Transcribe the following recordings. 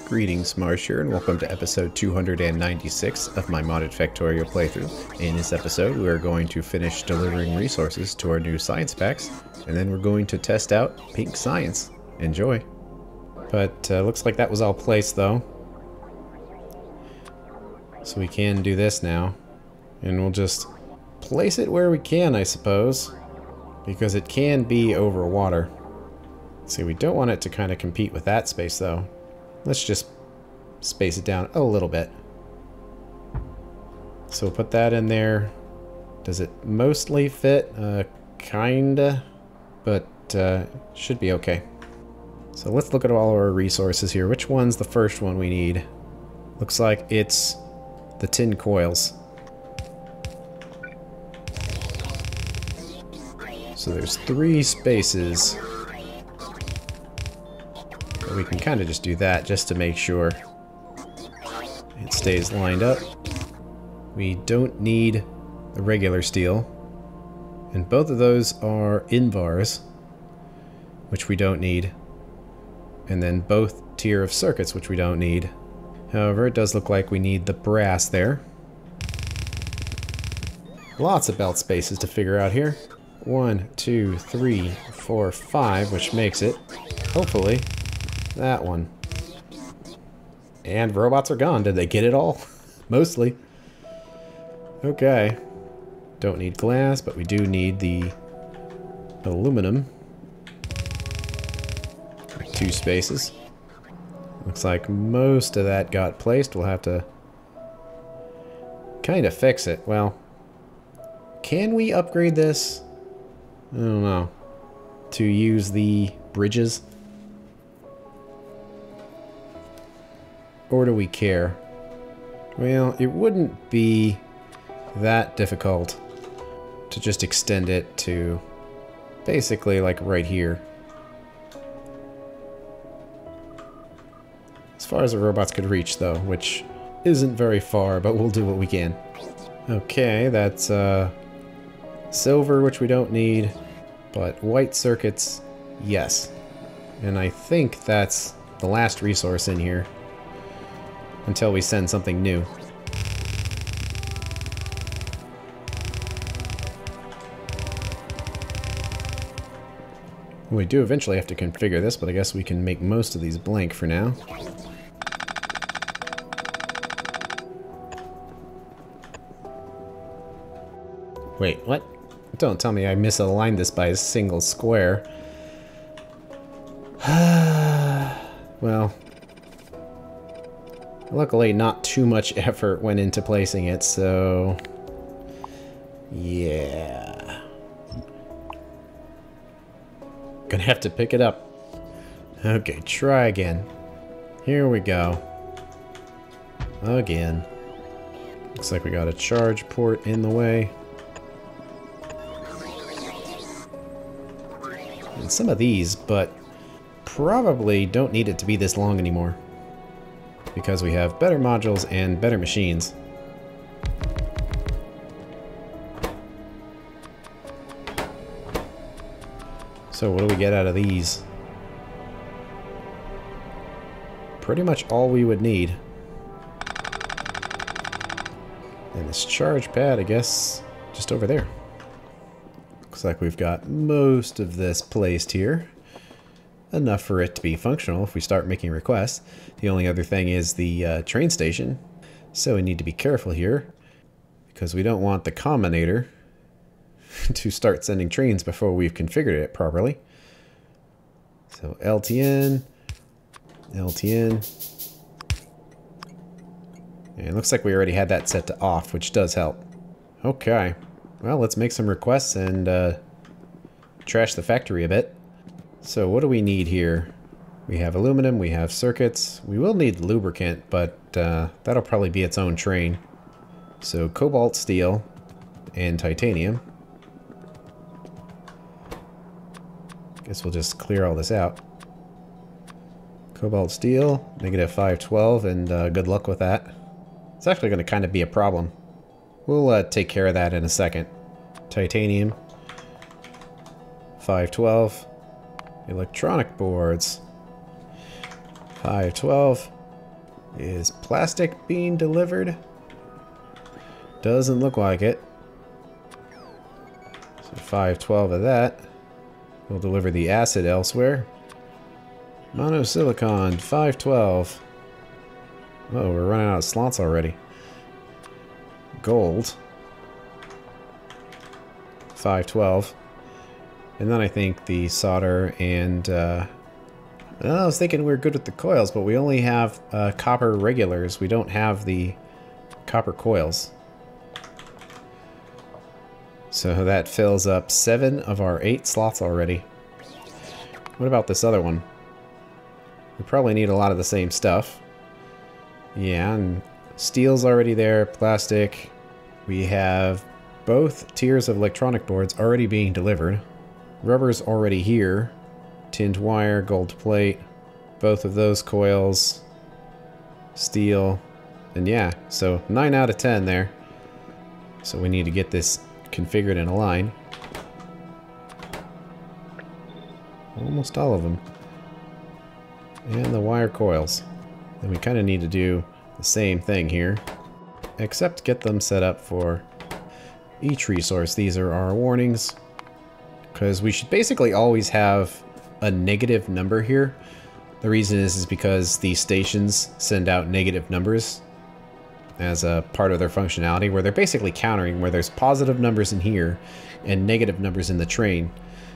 Greetings, Marsh here, and welcome to episode 296 of my modded Factorio playthrough. In this episode, we are going to finish delivering resources to our new science packs, and then we're going to test out pink science. Enjoy. But looks like that was all placed, though. So we can do this now, and we'll just place it where we can, I suppose, because it can be over water. See, we don't want it to kind of compete with that space, though. Let's just space it down a little bit. So we'll put that in there. Does it mostly fit? Kinda, but should be okay. So let's look at all our resources here. Which one's the first one we need? Looks like it's the tin coils. So there's 3 spaces. We can kind of just do that just to make sure it stays lined up. We don't need the regular steel. And both of those are invars, which we don't need. And then both tier of circuits, which we don't need. However, it does look like we need the brass there. Lots of belt spaces to figure out here. 1, 2, 3, 4, 5, which makes it, hopefully, that one. And robots are gone. Did they get it all? Mostly. Okay. Don't need glass, but we do need the aluminum. 2 spaces. Looks like most of that got placed. We'll have to kind of fix it. Well, can we upgrade this? I don't know. To use the bridges? Or do we care? Well, it wouldn't be that difficult to just extend it to basically like right here. As far as the robots could reach though, which isn't very far, but we'll do what we can. Okay, that's silver, which we don't need, but white circuits, yes. And I think that's the last resource in here. Until we send something new. We do eventually have to configure this, but I guess we can make most of these blank for now. Wait, what? Don't tell me I misaligned this by a single square. Well... luckily, not too much effort went into placing it, so... yeah. Gonna have to pick it up. Okay, try again. Here we go. Again. Looks like we got a charge port in the way. And some of these, but probably don't need it to be this long anymore. Because we have better modules and better machines. So what do we get out of these? Pretty much all we would need. And this charge pad, I guess, just over there. Looks like we've got most of this placed here. Enough for it to be functional if we start making requests. The only other thing is the train station. So we need to be careful here because we don't want the combinator to start sending trains before we've configured it properly. So LTN, LTN. And it looks like we already had that set to off, which does help. Okay, well, let's make some requests and trash the factory a bit. So what do we need here? We have aluminum, we have circuits. We will need lubricant, but that'll probably be its own train. So cobalt steel and titanium. Guess we'll just clear all this out. Cobalt steel, negative 512, and good luck with that. It's actually going to kind of be a problem. We'll take care of that in a second. Titanium, 512. Electronic boards, 512. Is plastic being delivered? Doesn't look like it. So 512 of that. We'll deliver the acid elsewhere. Monosilicon, 512. Oh, we're running out of slots already. Gold. 512. And then I think the solder and... I was thinking we were good with the coils, but we only have copper regulars. We don't have the copper coils. So that fills up 7 of our 8 slots already. What about this other one? We probably need a lot of the same stuff. Yeah, and steel's already there, plastic. We have both tiers of electronic boards already being delivered. Rubber's already here. Tinned wire, gold plate, both of those coils, steel, and yeah, so 9 out of 10 there. So we need to get this configured in a line. Almost all of them. And the wire coils. And we kind of need to do the same thing here, except get them set up for each resource. These are our warnings, because we should basically always have a negative number here. The reason is because these stations send out negative numbers as a part of their functionality, where they're basically countering where there's positive numbers in here and negative numbers in the train.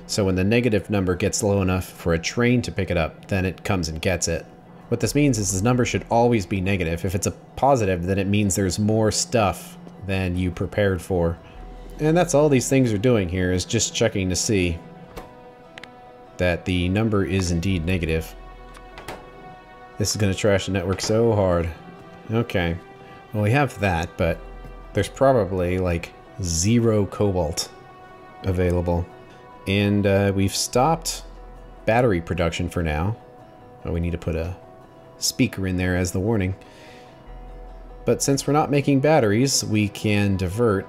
So when the negative number gets low enough for a train to pick it up, then it comes and gets it. What this means is the number should always be negative. If it's a positive, then it means there's more stuff than you prepared for. And that's all these things are doing here, is just checking to see that the number is indeed negative. This is going to trash the network so hard. Okay. Well, we have that, but there's probably like 0 cobalt available. And we've stopped battery production for now. Oh, we need to put a speaker in there as the warning. But since we're not making batteries, we can divert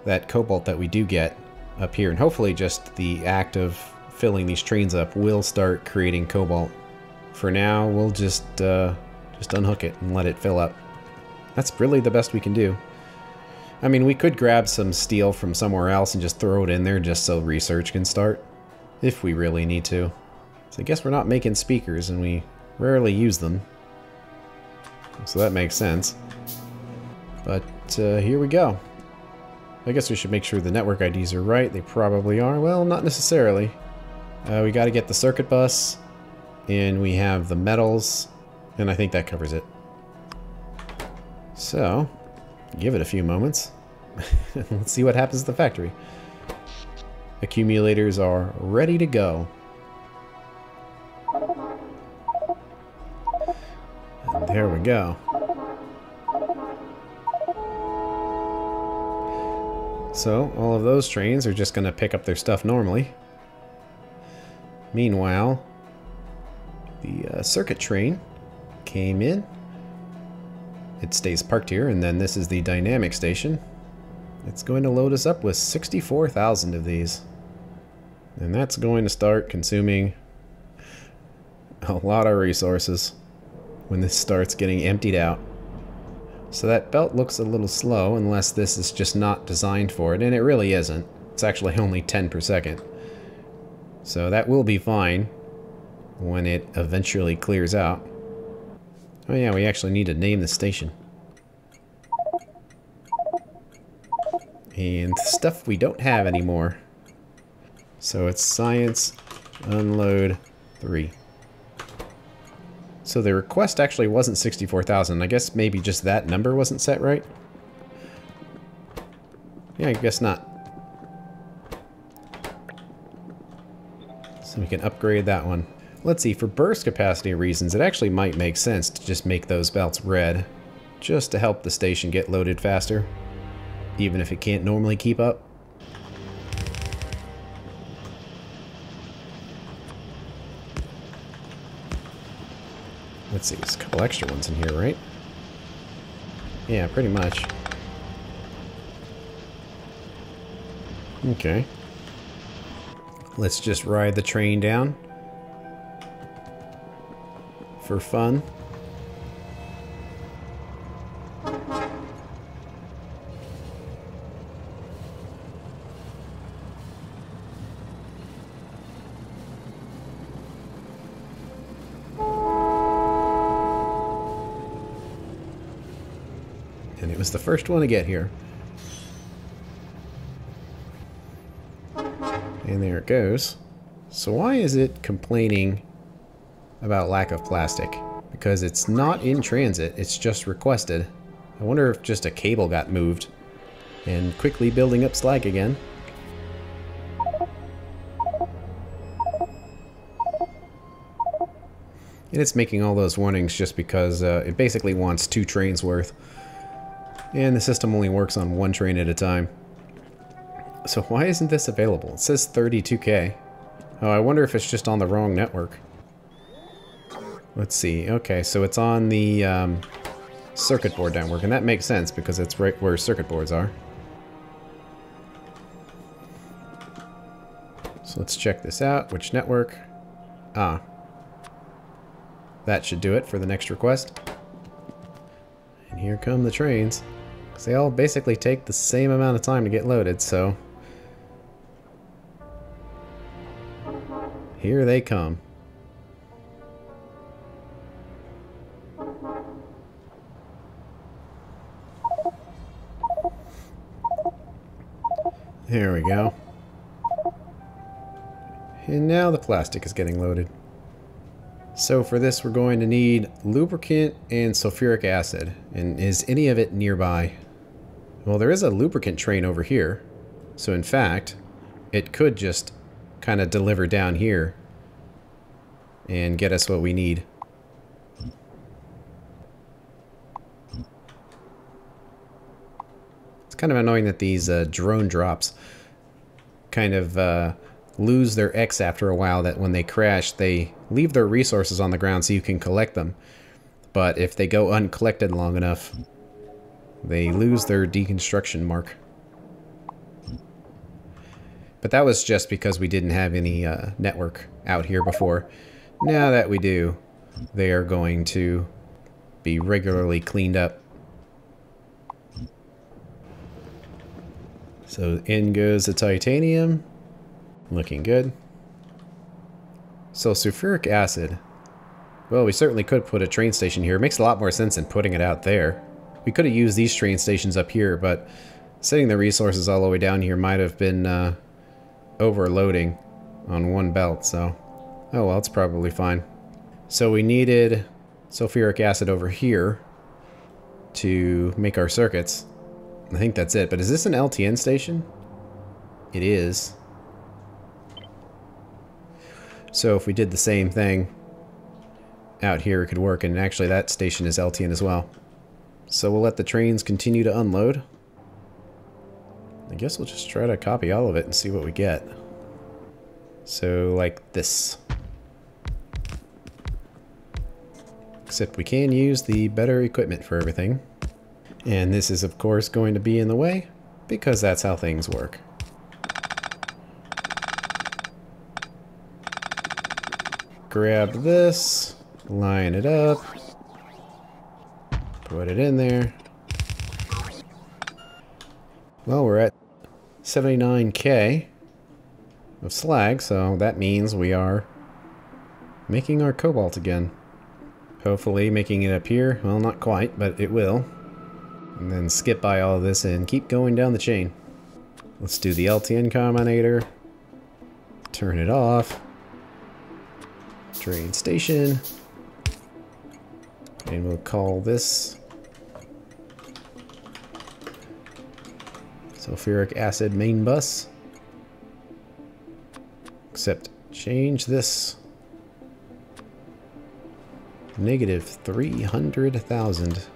that cobalt that we do get up here. And hopefully just the act of filling these trains up will start creating cobalt. For now, we'll just unhook it and let it fill up. That's really the best we can do. I mean, we could grab some steel from somewhere else and just throw it in there just so research can start, if we really need to. So I guess we're not making speakers, and we rarely use them. So that makes sense. But here we go. I guess we should make sure the network IDs are right. They probably are. Well, not necessarily. We got to get the circuit bus, and we have the metals, and I think that covers it. So, give it a few moments. Let's see what happens at the factory. Accumulators are ready to go. And there we go. So, all of those trains are just going to pick up their stuff normally. Meanwhile, the circuit train came in. It stays parked here, and then this is the dynamic station. It's going to load us up with 64,000 of these. And that's going to start consuming a lot of resources when this starts getting emptied out. So that belt looks a little slow unless this is just not designed for it, and it really isn't. It's actually only 10 per second. So that will be fine when it eventually clears out. Oh yeah, we actually need to name the station. And stuff we don't have anymore. So it's Science Unload 3. So the request actually wasn't 64,000. I guess maybe just that number wasn't set right? Yeah, I guess not. So we can upgrade that one. Let's see, for burst capacity reasons, it actually might make sense to just make those belts red, just to help the station get loaded faster, even if it can't normally keep up. Let's see, there's a couple extra ones in here, right? Yeah, pretty much. Okay. Let's just ride the train down for fun. And it was the first one to get here. And there it goes. So why is it complaining about lack of plastic? Because it's not in transit, it's just requested. I wonder if just a cable got moved. And quickly building up slag again. And it's making all those warnings just because it basically wants 2 trains worth. And the system only works on 1 train at a time. So why isn't this available? It says 32K. Oh, I wonder if it's just on the wrong network. Let's see. Okay, so it's on the circuit board network, and that makes sense because it's right where circuit boards are. So let's check this out. Which network? Ah. That should do it for the next request. And here come the trains. Because they all basically take the same amount of time to get loaded, so... here they come. There we go. And now the plastic is getting loaded. So for this we're going to need lubricant and sulfuric acid. And is any of it nearby? Well, there is a lubricant train over here. So in fact, it could just kind of deliver down here and get us what we need. It's kind of annoying that these drone drops kind of lose their X after a while, that when they crash they leave their resources on the ground so you can collect them, but if they go uncollected long enough they lose their deconstruction mark. But that was just because we didn't have any network out here before. Now that we do, they are going to be regularly cleaned up. So in goes the titanium. Looking good. So sulfuric acid. Well, we certainly could put a train station here. It makes a lot more sense than putting it out there. We could have used these train stations up here, but setting the resources all the way down here might have been overloading on one belt, so... oh well, it's probably fine. So we needed sulfuric acid over here to make our circuits. I think that's it, but is this an LTN station? It is. So if we did the same thing out here, it could work, and actually that station is LTN as well. So we'll let the trains continue to unload. I guess we'll just try to copy all of it and see what we get. So like this. Except we can use the better equipment for everything. And this is of course going to be in the way, because that's how things work. Grab this, line it up, put it in there. Well, we're at 79K of slag, so that means we are making our cobalt again. Hopefully making it up here. Well, not quite, but it will. And then skip by all of this and keep going down the chain. Let's do the LTN combinator. Turn it off. Train station. And we'll call this sulfuric acid main bus. Except change this. Negative 300,000.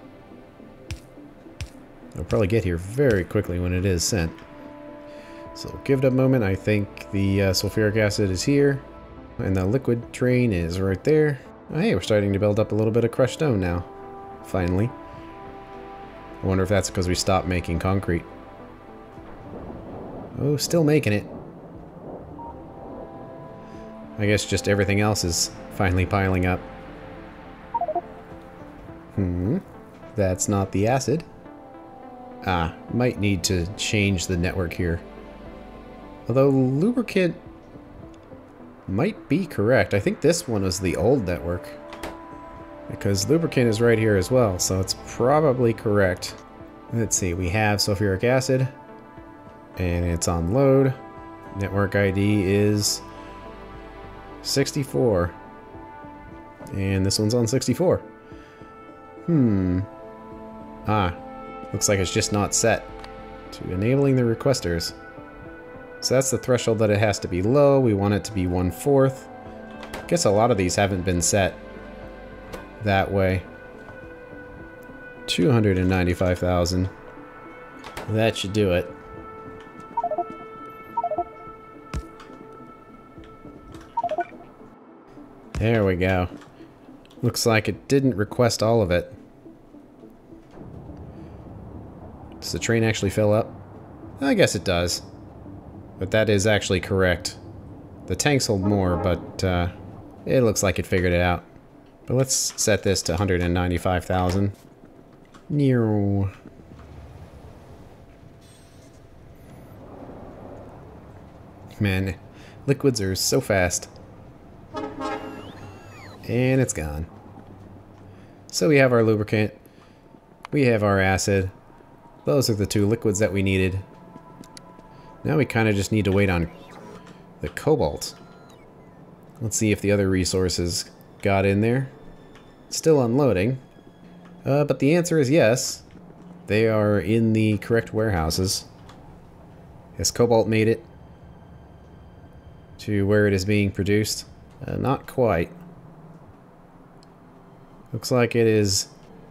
I'll probably get here very quickly when it is sent. So give it a moment. I think the sulfuric acid is here. And the liquid train is right there. Oh, hey, we're starting to build up a little bit of crushed stone now. Finally. I wonder if that's because we stopped making concrete. Oh, still making it. I guess just everything else is finally piling up. That's not the acid. Ah, might need to change the network here. Although lubricant might be correct. I think this one was the old network. Because lubricant is right here as well, so it's probably correct. Let's see, we have sulfuric acid, and it's on load. Network ID is 64. And this one's on 64. Looks like it's just not set to enabling the requesters. So that's the threshold that it has to be low. We want it to be 1/4. Guess a lot of these haven't been set that way. 295,000. That should do it. There we go. Looks like it didn't request all of it. Does the train actually fill up? I guess it does. But that is actually correct. The tanks hold more, but it looks like it figured it out. But let's set this to 195,000. Nero. Man, liquids are so fast. And it's gone. So we have our lubricant. We have our acid. Those are the two liquids that we needed. Now we kind of just need to wait on the cobalt. Let's see if the other resources got in there. Still unloading. But the answer is yes. They are in the correct warehouses. Has cobalt made it to where it is being produced? Not quite. Looks like it is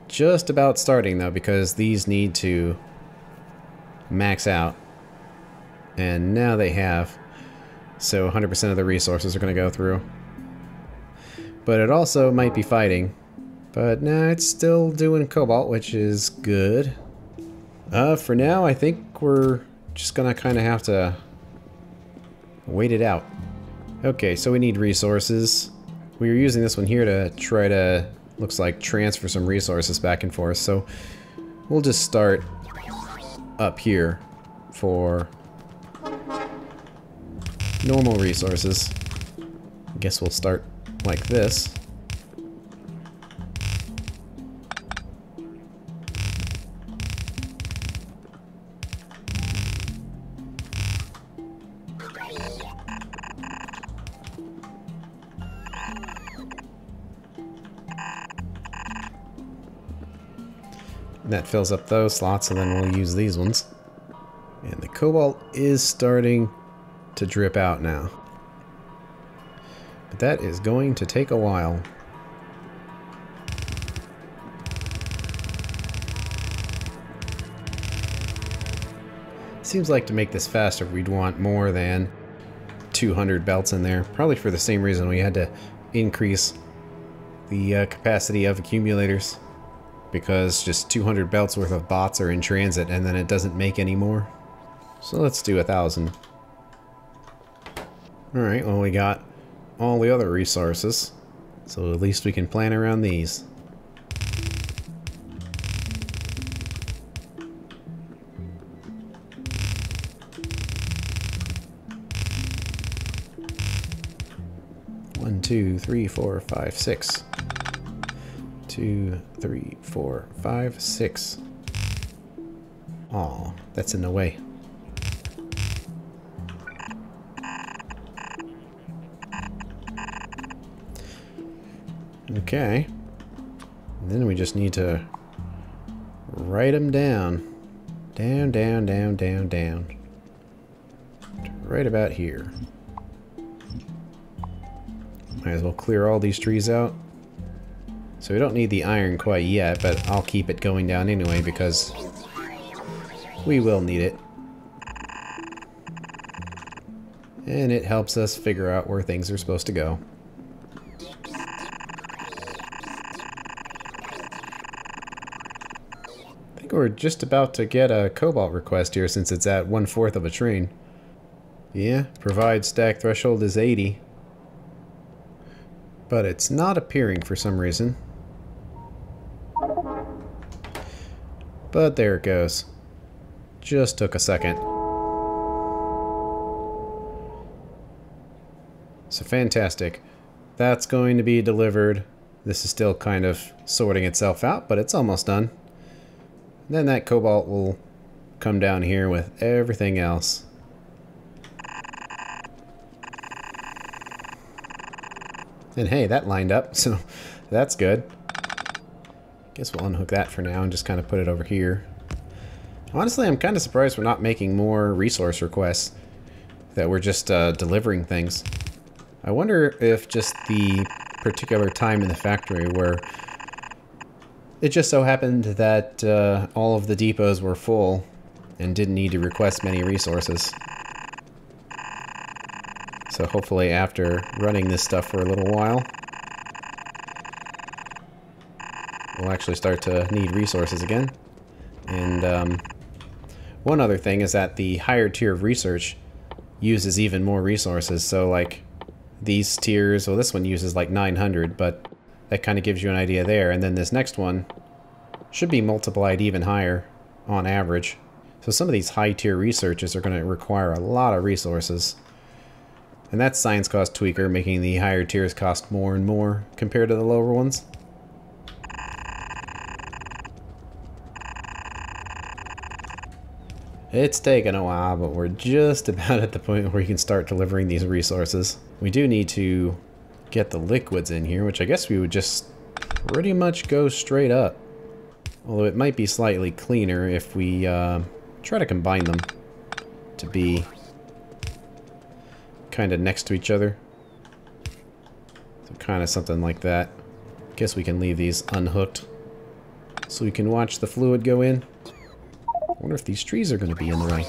just about starting though, because these need to max out. And now they have. So 100% of the resources are going to go through. But it also might be fighting. But no, it's still doing cobalt, which is good. For now, I think we're just going to kind of have to wait it out. Okay, so we need resources. We were using this one here to try to, looks like, transfer some resources back and forth. So we'll just start up here for normal resources. I guess we'll start like this. That fills up those slots, and then we'll use these ones. And the cobalt is starting to drip out now. But that is going to take a while. Seems like to make this faster, we'd want more than 200 belts in there. Probably for the same reason we had to increase the capacity of accumulators. Because just 200 belts worth of bots are in transit and then it doesn't make any more. So let's do 1,000. Alright, well we got all the other resources. So at least we can plan around these. One, two, three, four, five, six. 2, 3, 4, 5, 6. Aw, that's in the way. Okay. And then we just need to write them down. Down, down, down, down, down. Right about here. Might as well clear all these trees out. So we don't need the iron quite yet, but I'll keep it going down anyway because we will need it. And it helps us figure out where things are supposed to go. I think we're just about to get a cobalt request here since it's at 1/4 of a train. Yeah, provide stack threshold is 80. But it's not appearing for some reason. But there it goes. Just took a second. So fantastic. That's going to be delivered. This is still kind of sorting itself out, but it's almost done. Then that cobalt will come down here with everything else. And hey, that lined up, so that's good. Guess we'll unhook that for now and just kind of put it over here. Honestly, I'm kind of surprised we're not making more resource requests. That we're just delivering things. I wonder if just the particular time in the factory where it just so happened that all of the depots were full and didn't need to request many resources. So hopefully after running this stuff for a little while, we'll actually start to need resources again. And one other thing is that the higher tier of research uses even more resources. So like these tiers, well, this one uses like 900, but that kind of gives you an idea there. And then this next one should be multiplied even higher on average. So some of these high tier researches are going to require a lot of resources. And that's science cost tweaker, making the higher tiers cost more and more compared to the lower ones. It's taken a while, but we're just about at the point where we can start delivering these resources. We do need to get the liquids in here, which I guess we would just pretty much go straight up. Although it might be slightly cleaner if we try to combine them to be kind of next to each other. So kind of something like that. Guess we can leave these unhooked so we can watch the fluid go in. I wonder if these trees are going to be in the way.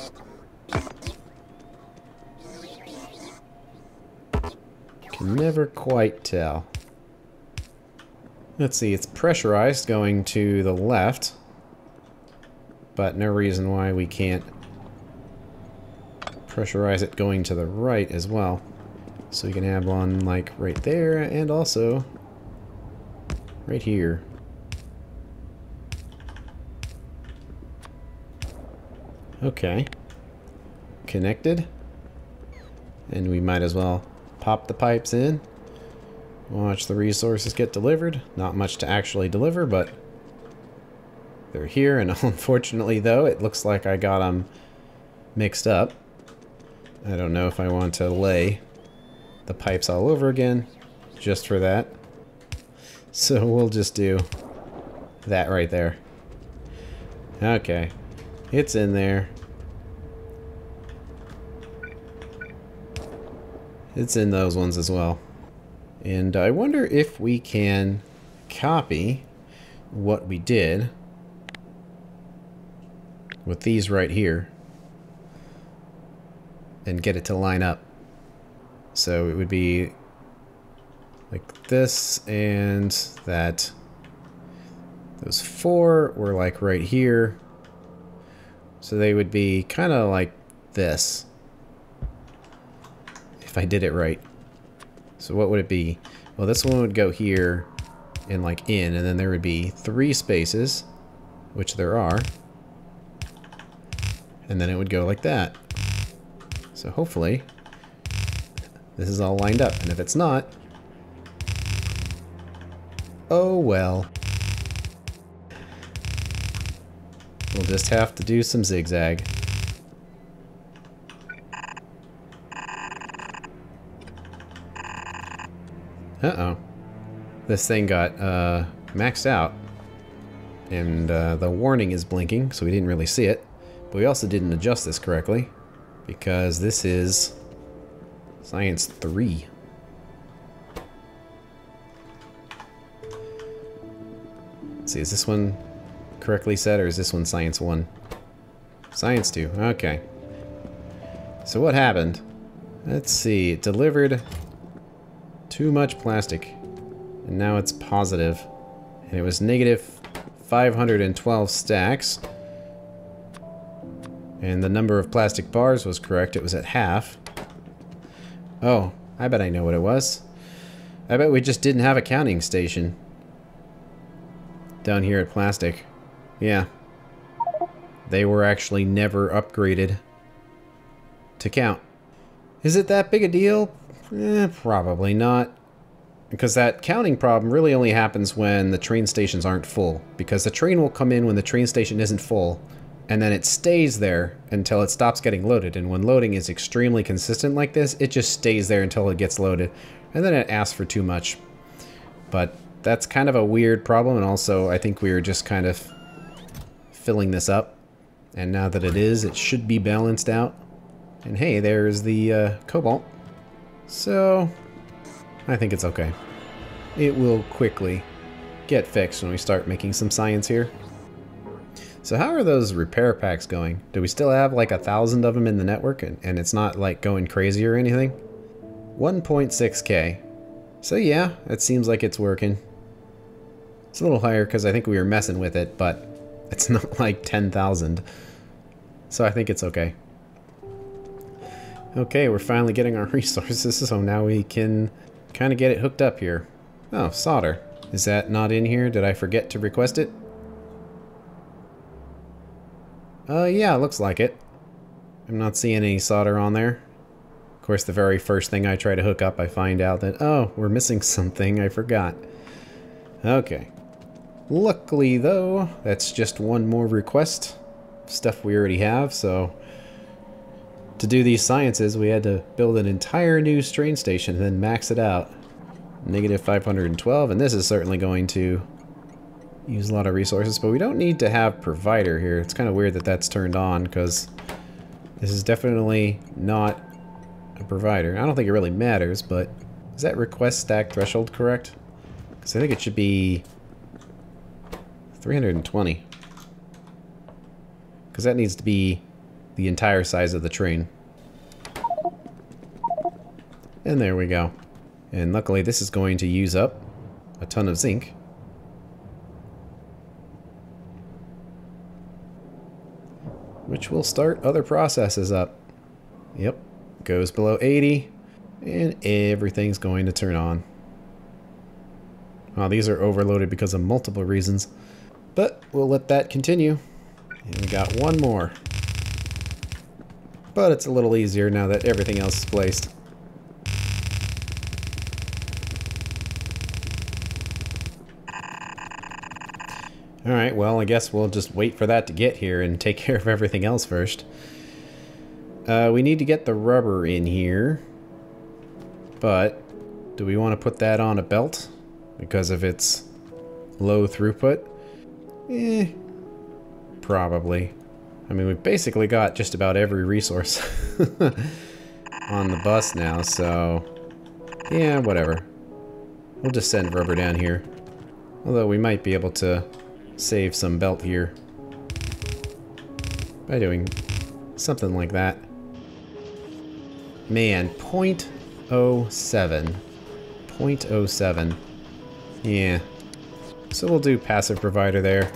Can never quite tell. Let's see, it's pressurized going to the left, but no reason why we can't pressurize it going to the right as well. So we can have one like right there and also right here. Okay. Connected. And we might as well pop the pipes in. Watch the resources get delivered. Not much to actually deliver, but they're here. And unfortunately, though, it looks like I got them mixed up. I don't know if I want to lay the pipes all over again just for that. So we'll just do that right there. Okay. It's in there. It's in those ones as well. And I wonder if we can copy what we did with these right here and get it to line up. So it would be like this and that. Those four were like right here. So they would be kind of like this, if I did it right. So what would it be? Well, this one would go here and like in, and then there would be 3 spaces, which there are. And then it would go like that. So hopefully this is all lined up, and if it's not, oh well. We'll just have to do some zigzag. Uh-oh. This thing got maxed out. And the warning is blinking, so we didn't really see it. But we also didn't adjust this correctly, because this is Science 3. Let's see, is this one correctly set, or is this one Science 1? Science 2, okay. So what happened? Let's see, it delivered too much plastic, and now it's positive. And it was negative 512 stacks. And the number of plastic bars was correct, it was at half. Oh, I bet I know what it was. I bet we just didn't have a counting station down here at plastic. Yeah. They were actually never upgraded to count. Is it that big a deal? Probably not. Because that counting problem really only happens when the train stations aren't full. Because the train will come in when the train station isn't full, and then it stays there until it stops getting loaded. And when loading is extremely consistent like this, it just stays there until it gets loaded. And then it asks for too much. But that's kind of a weird problem, and also I think we were just kind of filling this up. And now that it is, it should be balanced out. And hey, there's the cobalt. So I think it's okay. It will quickly get fixed when we start making some science here. So how are those repair packs going? Do we still have like 1,000 of them in the network and it's not like going crazy or anything? 1.6k. So yeah, it seems like it's working. It's a little higher because I think we were messing with it, but it's not like 10,000. So I think it's okay. Okay, we're finally getting our resources, so now we can kind of get it hooked up here. Oh, solder. Is that not in here? Did I forget to request it? Yeah, looks like it. I'm not seeing any solder on there. Of course, the very first thing I try to hook up, I find out that, oh, we're missing something. I forgot. Okay. Luckily, though, that's just one more request. Stuff we already have, so to do these sciences, we had to build an entire new train station and then max it out. Negative 512, and this is certainly going to use a lot of resources, but we don't need to have provider here. It's kind of weird that that's turned on, because this is definitely not a provider. I don't think it really matters, but is that request stack threshold correct? Because I think it should be 320. Because that needs to be the entire size of the train. And there we go. And luckily this is going to use up a ton of zinc. Which will start other processes up. Yep, goes below 80 and everything's going to turn on. Well, these are overloaded because of multiple reasons, but we'll let that continue. And we got one more. But it's a little easier now that everything else is placed. Alright, well, I guess we'll just wait for that to get here and take care of everything else first. We need to get the rubber in here. But do we want to put that on a belt because of its low throughput? Probably. I mean, we've basically got just about every resource on the bus now, so yeah, whatever. We'll just send rubber down here. Although we might be able to save some belt here by doing something like that. Man, 0.07. 0.07. Yeah. So we'll do passive provider there.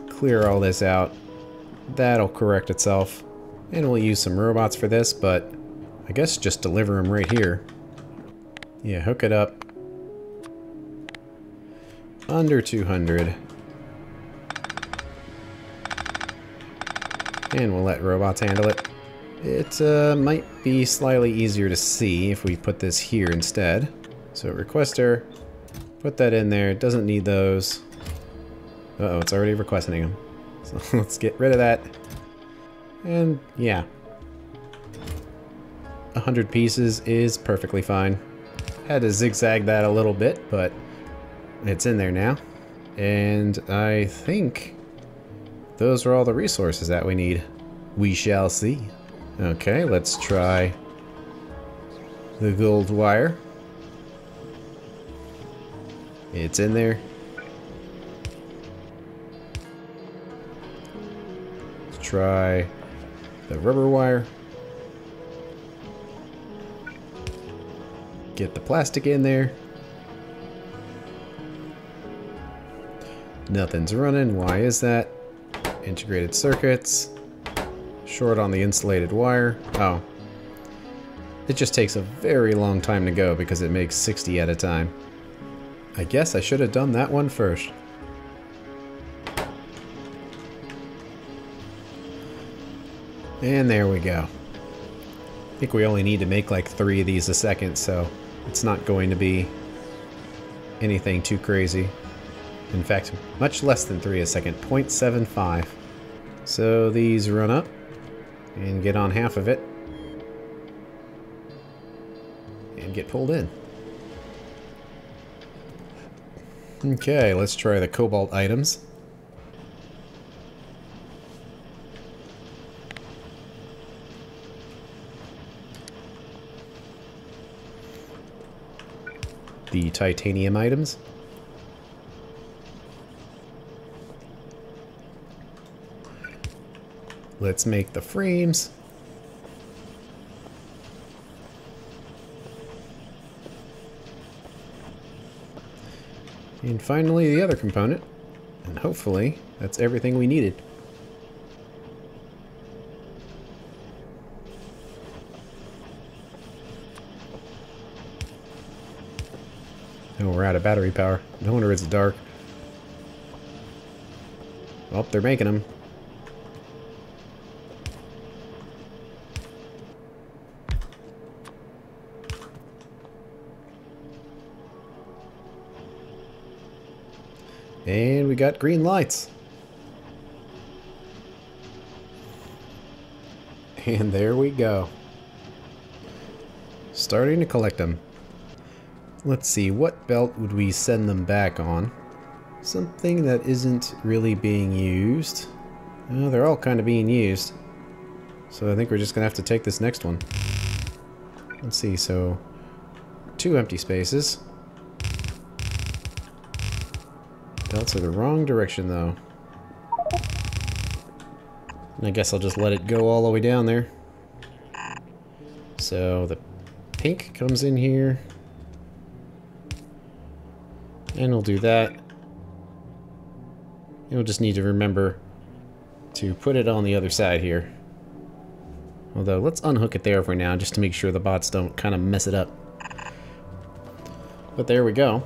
Clear all this out. That'll correct itself. And we'll use some robots for this, but I guess just deliver them right here. Yeah, hook it up. Under 200. And we'll let robots handle it. It might be slightly easier to see if we put this here instead. So requester, put that in there. It doesn't need those. Uh-oh, it's already requesting them. So let's get rid of that. And yeah. 100 pieces is perfectly fine. Had to zigzag that a little bit, but it's in there now. And I think those are all the resources that we need. We shall see. Okay, let's try the gold wire. It's in there. Let's try the rubber wire. Get the plastic in there. Nothing's running. Why is that? Integrated circuits. Short on the insulated wire. Oh. It just takes a very long time to go because it makes 60 at a time. I guess I should have done that one first. And there we go. I think we only need to make like 3 of these a second, so It's not going to be anything too crazy. In fact, much less than 3 a second, 0.75. So these run up and get on half of it and get pulled in. Okay, let's try the cobalt items. The titanium items. Let's make the frames. And finally the other component. And hopefully that's everything we needed. Oh, we're out of battery power. No wonder it's dark. Well, they're making them. And we got green lights. And there we go. Starting to collect them. Let's see, what belt would we send them back on? Something that isn't really being used. Well, they're all kind of being used. So I think we're just going to have to take this next one. Let's see, so 2 empty spaces. Belts are the wrong direction though. And I guess I'll just let it go all the way down there. So the pink comes in here. And we'll do that. You'll just need to remember to put it on the other side here. Although, let's unhook it there for now, just to make sure the bots don't kind of mess it up. But there we go.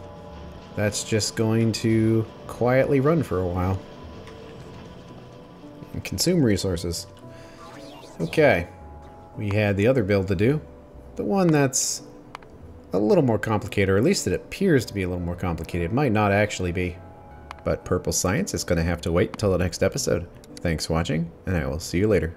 That's just going to quietly run for a while. And consume resources. Okay. We had the other build to do. The one that's a little more complicated, or at least it appears to be a little more complicated. It might not actually be. But Purple Science is going to have to wait until the next episode. Thanks for watching, and I will see you later.